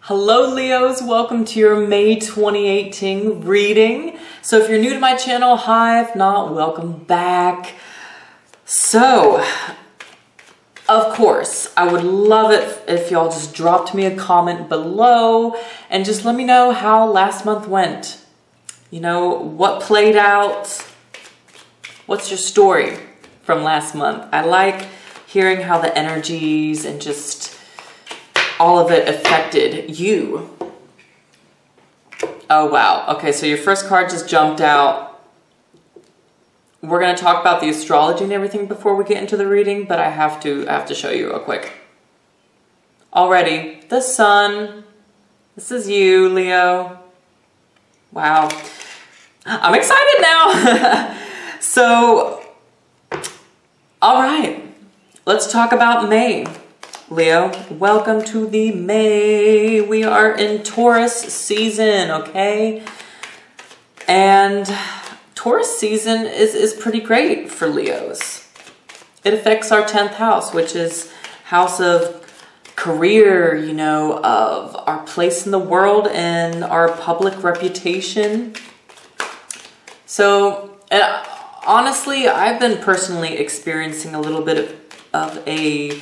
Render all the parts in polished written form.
Hello Leos, welcome to your May 2018 reading. So if you're new to my channel, hi. If not, welcome back. So, of course, I would love it if y'all just dropped me a comment below and just let me know how last month went. You know, what played out? What's your story from last month? I like hearing how the energies and just all of it affected you. Oh, wow. Okay, so your first card just jumped out. We're going to talk about the astrology and everything before we get into the reading, but I have to show you real quick. Already, the sun. This is you, Leo. Wow. I'm excited now. So, all right. Let's talk about May. Leo, welcome to the May. We are in Taurus season, okay? And Taurus season is pretty great for Leos. It affects our 10th house, which is house of career, you know, of our place in the world and our public reputation. So, honestly, I've been personally experiencing a little bit of a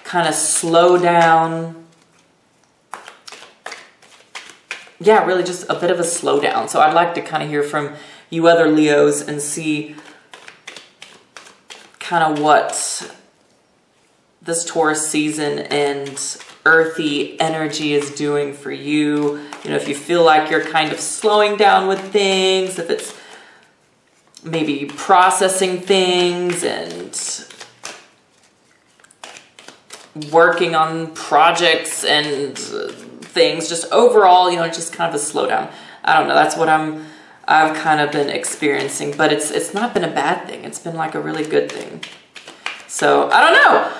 kind of slow down. Yeah, really just a bit of a slowdown. So I'd like to kind of hear from you other Leos and see kind of what this Taurus season and earthy energy is doing for you. You know, if you feel like you're kind of slowing down with things, if it's maybe processing things and working on projects and things, just overall, you know, just kind of a slowdown. I don't know, that's what I've kind of been experiencing, but it's not been a bad thing. It's been like a really good thing. So, I don't know.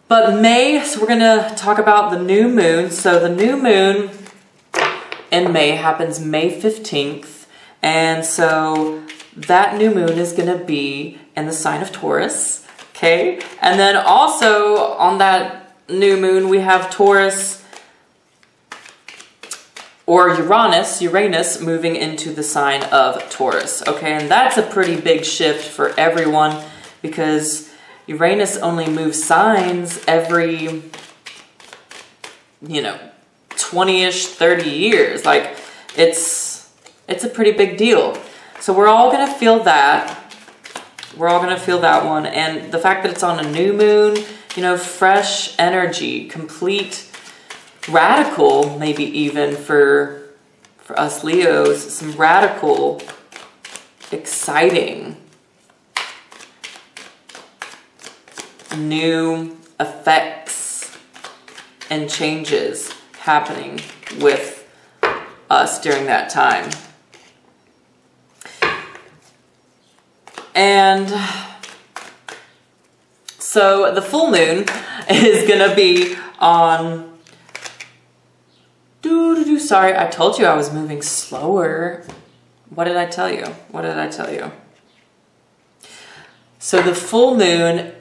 But May, so we're gonna talk about the new moon. So the new moon in May happens May 15th. And so that new moon is gonna be in the sign of Taurus. Okay, and then also on that new moon we have Taurus or Uranus moving into the sign of Taurus. Okay, and that's a pretty big shift for everyone because Uranus only moves signs every, you know, 20-ish, 30 years. Like, it's a pretty big deal. So we're all gonna feel that. We're all going to feel that one. And the fact that it's on a new moon, you know, fresh energy, complete, radical, maybe even for us Leos, some radical, exciting, new effects and changes happening with us during that time. And so the full moon is going to be on... Sorry, I told you I was moving slower. What did I tell you? What did I tell you? So the full moon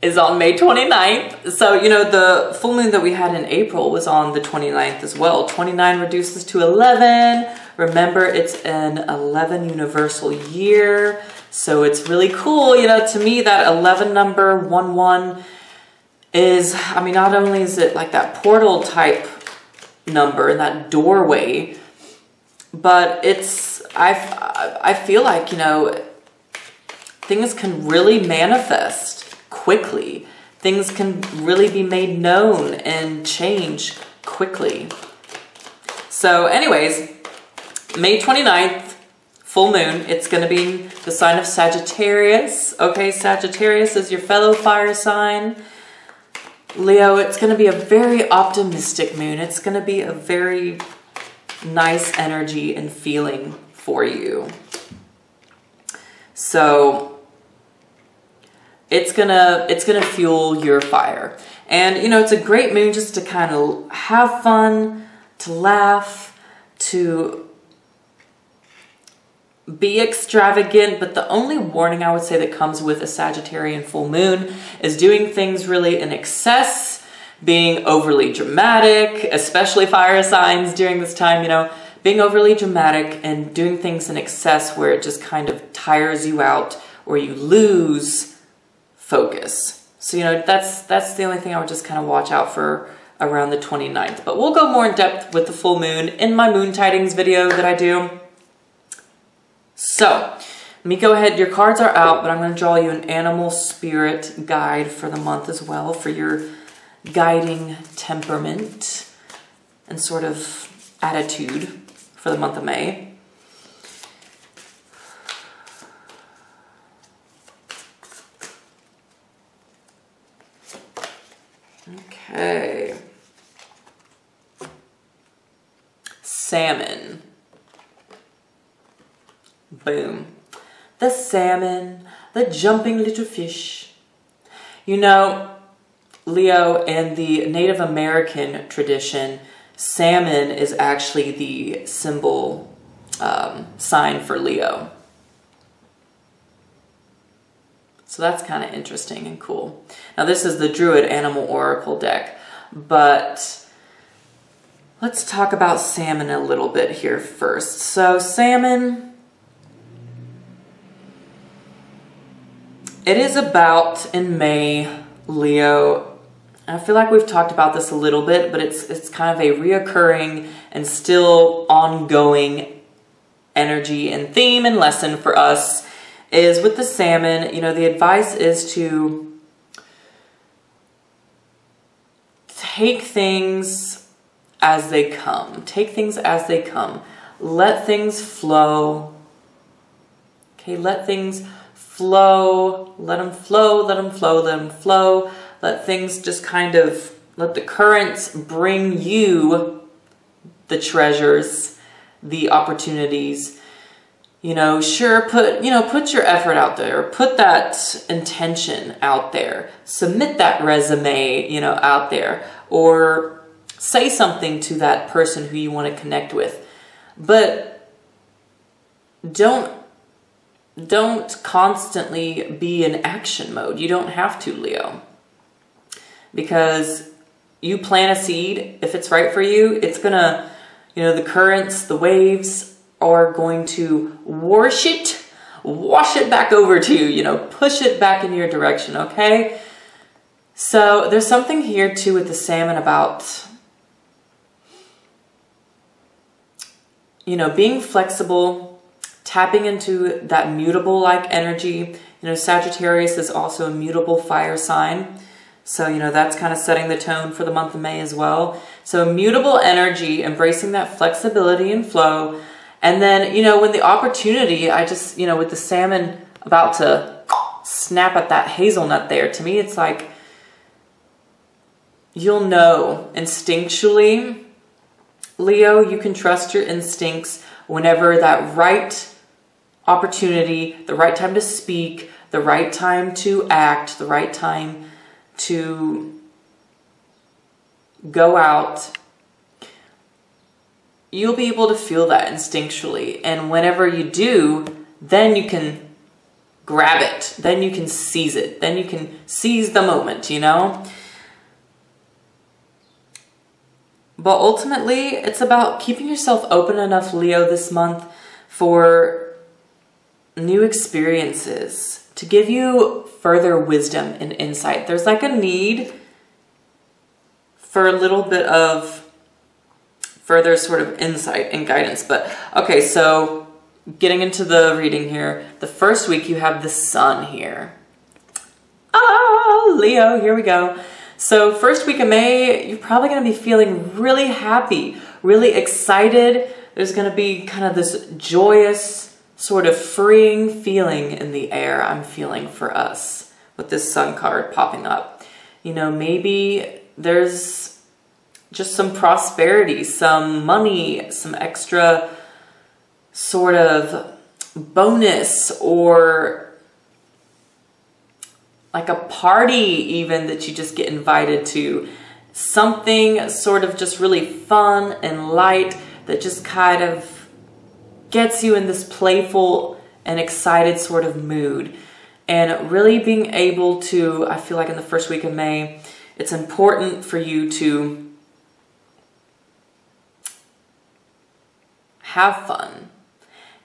is on May 29th. So, you know, the full moon that we had in April was on the 29th as well. 29 reduces to 11. Remember, it's an 11 universal year. So it's really cool, you know, to me that 11 number, 11, is, I mean, not only is it like that portal type number, that doorway, but it's, I feel like, you know, things can really manifest quickly. Things can really be made known and change quickly. So anyways, May 29th, full moon, it's going to be the sign of Sagittarius. Okay, Sagittarius is your fellow fire sign. Leo, it's going to be a very optimistic moon. It's going to be a very nice energy and feeling for you. So it's gonna fuel your fire. And you know, it's a great moon just to kind of have fun, to laugh, to be extravagant, but the only warning I would say that comes with a Sagittarian full moon is doing things really in excess being overly dramatic, especially fire signs during this time, you know, being overly dramatic and doing things in excess where it just kind of tires you out or you lose focus. So, you know, that's the only thing I would just kind of watch out for around the 29th. But we'll go more in depth with the full moon in my moon tidings video that I do. So, let me go ahead. Your cards are out, but I'm going to draw you an animal spirit guide for the month as well, for your guiding temperament and sort of attitude for the month of May. Okay. Salmon. Boom. The salmon, the jumping little fish. You know, Leo, in the Native American tradition, salmon is actually the symbol sign for Leo. So that's kind of interesting and cool. Now this is the Druid Animal Oracle deck, but let's talk about salmon a little bit here first. So salmon, it is about, in May, Leo, I feel like we've talked about this a little bit, but it's kind of a reoccurring and still ongoing energy and theme and lesson for us is with the salmon. You know, the advice is to take things as they come. Take things as they come. Let things flow. Okay, let things flow. Let them flow, let them flow, let them flow. Let things just kind of, let the currents bring you the treasures, the opportunities. You know, sure, put your effort out there. Put that intention out there. Submit that resume, you know, out there. Or say something to that person who you want to connect with. But don't constantly be in action mode. You don't have to, Leo. Because you plant a seed, if it's right for you, it's gonna, you know, the currents, the waves are going to wash it back over to you, you know, push it back in your direction, okay? So there's something here too with the salmon about, you know, being flexible, tapping into that mutable-like energy. You know, Sagittarius is also a mutable fire sign. So, you know, that's kind of setting the tone for the month of May as well. So mutable energy, embracing that flexibility and flow. And then, you know, when the opportunity, I just, you know, with the salmon about to snap at that hazelnut there, to me, it's like, you'll know instinctually, Leo, you can trust your instincts whenever that right opportunity, the right time to speak, the right time to act, the right time to go out, you'll be able to feel that instinctually. And whenever you do, then you can grab it. Then you can seize it. Then you can seize the moment, you know? But ultimately, it's about keeping yourself open enough, Leo, this month for new experiences, to give you further wisdom and insight. There's like a need for a little bit of further sort of insight and guidance. But okay, so getting into the reading here, the first week you have the sun here. Ah, Leo, here we go. So first week of May, you're probably going to be feeling really happy, really excited. There's going to be kind of this joyous, sort of freeing feeling in the air I'm feeling for us with this sun card popping up. You know, maybe there's just some prosperity, some money, some extra sort of bonus, or like a party even that you just get invited to. Something sort of just really fun and light that just kind of gets you in this playful and excited sort of mood. And really being able to, I feel like in the first week of May, It's important for you to have fun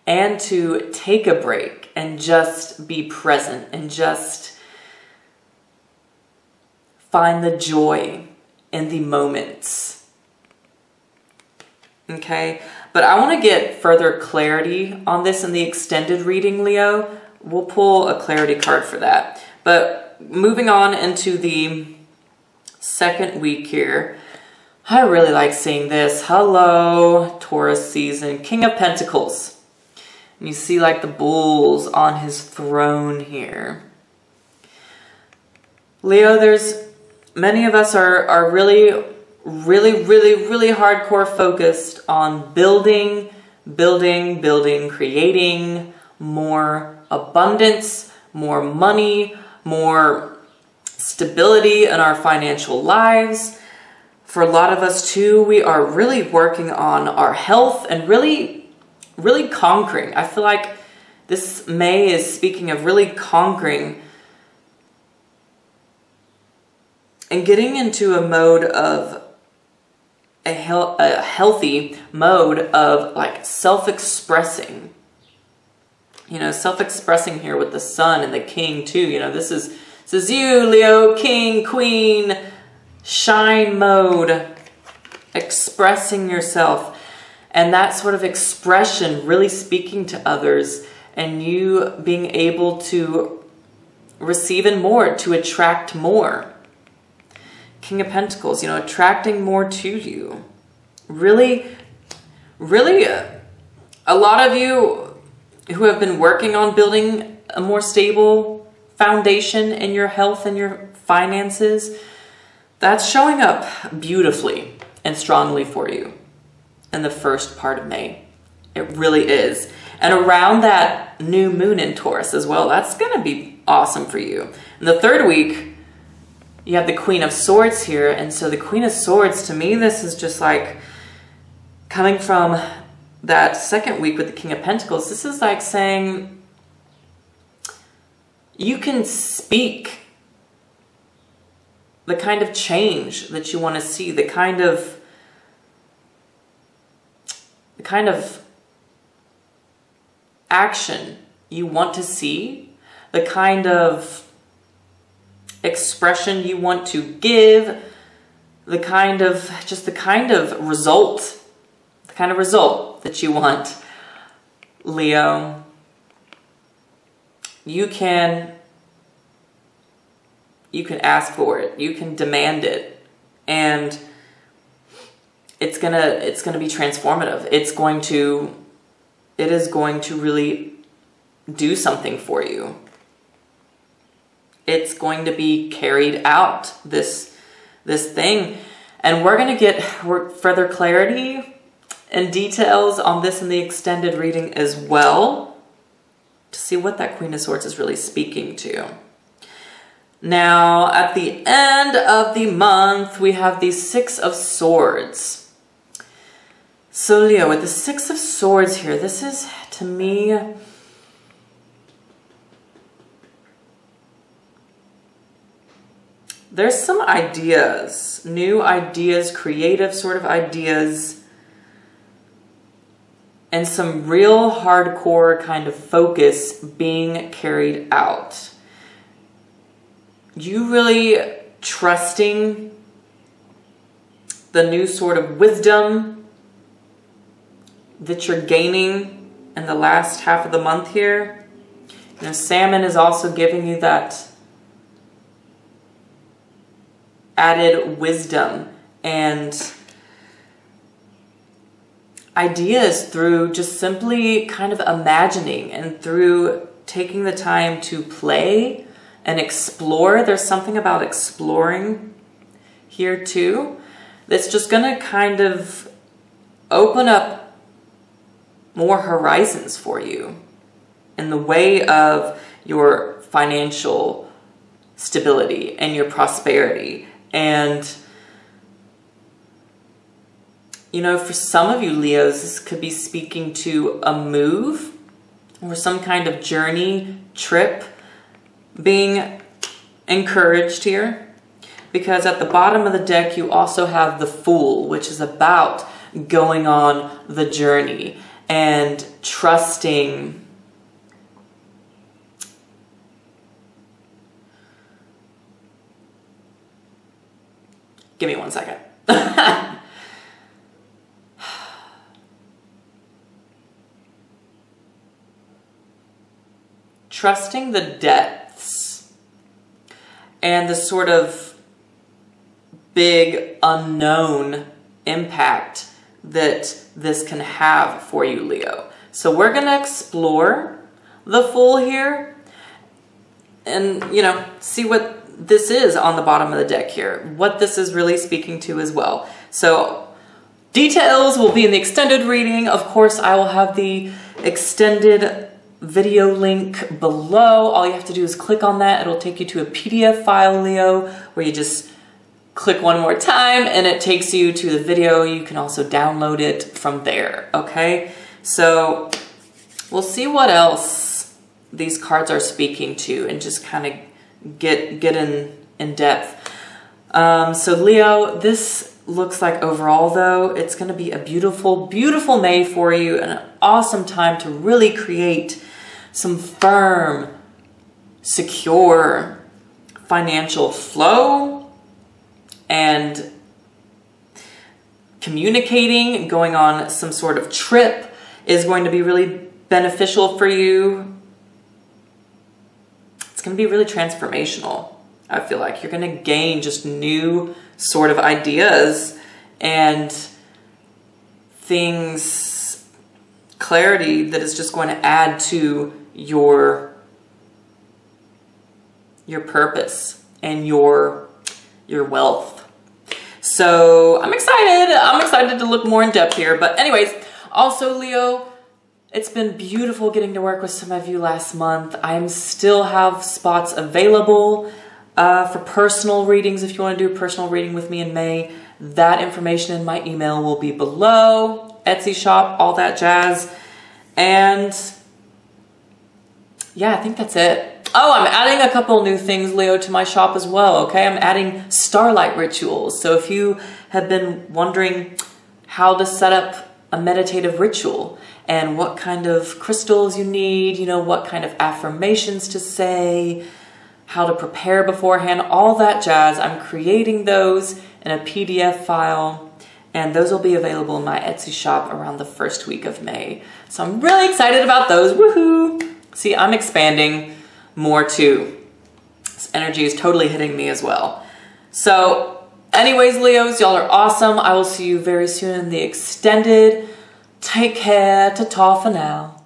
and to take a break and just be present and just find the joy in the moments. Okay? But I want to get further clarity on this in the extended reading, Leo. We'll pull a clarity card for that. But moving on into the second week here, I really like seeing this. Hello, Taurus season, King of Pentacles. And you see like the bulls on his throne here. Leo, there's many of us are really hardcore focused on building, creating more abundance, more money, more stability in our financial lives. For a lot of us too, we are really working on our health and really conquering. I feel like this May is speaking of really conquering and getting into a mode of a healthy mode of like self-expressing. You know, self-expressing here with the sun and the king too. You know, this is you, Leo, king, queen, shine mode, expressing yourself. And that sort of expression really speaking to others and you being able to receive in more, to attract more. King of Pentacles, you know, attracting more to you. Really, a lot of you who have been working on building a more stable foundation in your health and your finances, that's showing up beautifully and strongly for you in the first part of May. It really is. And around that new moon in Taurus as well, that's going to be awesome for you. In the third week, you have the Queen of Swords here. And so the Queen of Swords, to me, this is just like coming from that second week with the King of Pentacles. This is like saying you can speak the kind of change that you want to see, the kind of action you want to see, the kind of expression you want to give, the kind of result that you want. Leo, you can ask for it, you can demand it, and it's gonna be transformative. It is going to really do something for you. It's going to be carried out, this thing. And we're going to get further clarity and details on this in the extended reading as well, to see what that Queen of Swords is really speaking to. Now, at the end of the month, we have the Six of Swords. So Leo, with the Six of Swords here, this is, to me, there's some ideas, new ideas, creative sort of ideas, and some real hardcore kind of focus being carried out. You really trusting the new sort of wisdom that you're gaining in the last half of the month here. You know, Salmon is also giving you that added wisdom and ideas through just simply kind of imagining and through taking the time to play and explore. There's something about exploring here too that's just going to kind of open up more horizons for you in the way of your financial stability and your prosperity. And you know, for some of you Leos, this could be speaking to a move or some kind of journey, trip being encouraged here. because at the bottom of the deck you also have the Fool, which is about going on the journey and trusting. Give me 1 second. Trusting the depths and the sort of big unknown impact that this can have for you, Leo. So we're going to explore the Fool here and, you know, see what this is on the bottom of the deck here, what this is really speaking to as well. So details will be in the extended reading. Of course, I will have the extended video link below. All you have to do is click on that. It'll take you to a PDF file, Leo, where you just click one more time and it takes you to the video. You can also download it from there, okay? So we'll see what else these cards are speaking to and just kind of get in depth. So Leo, this looks like overall though, it's going to be a beautiful, beautiful May for you, and an awesome time to really create some firm, secure financial flow and communicating. Going on some sort of trip is going to be really beneficial for you. It's going to be really transformational. I feel like you're going to gain just new sort of ideas and things, clarity that is just going to add to your purpose and your wealth. So I'm excited. I'm excited to look more in depth here. But anyways, also Leo, it's been beautiful getting to work with some of you last month. I still have spots available for personal readings. If you want to do a personal reading with me in May, that information in my email will be below. Etsy shop, all that jazz. And yeah, I think that's it. Oh, I'm adding a couple new things, Leo, to my shop as well, okay? I'm adding starlight rituals. So if you have been wondering how to set up a meditative ritual and what kind of crystals you need, you know, what kind of affirmations to say, how to prepare beforehand, all that jazz, I'm creating those in a PDF file, and those will be available in my Etsy shop around the first week of May. So I'm really excited about those, woohoo! See, I'm expanding more too. This energy is totally hitting me as well. So anyways, Leos, y'all are awesome. I will see you very soon in the extended. Take care. Ta-ta for now.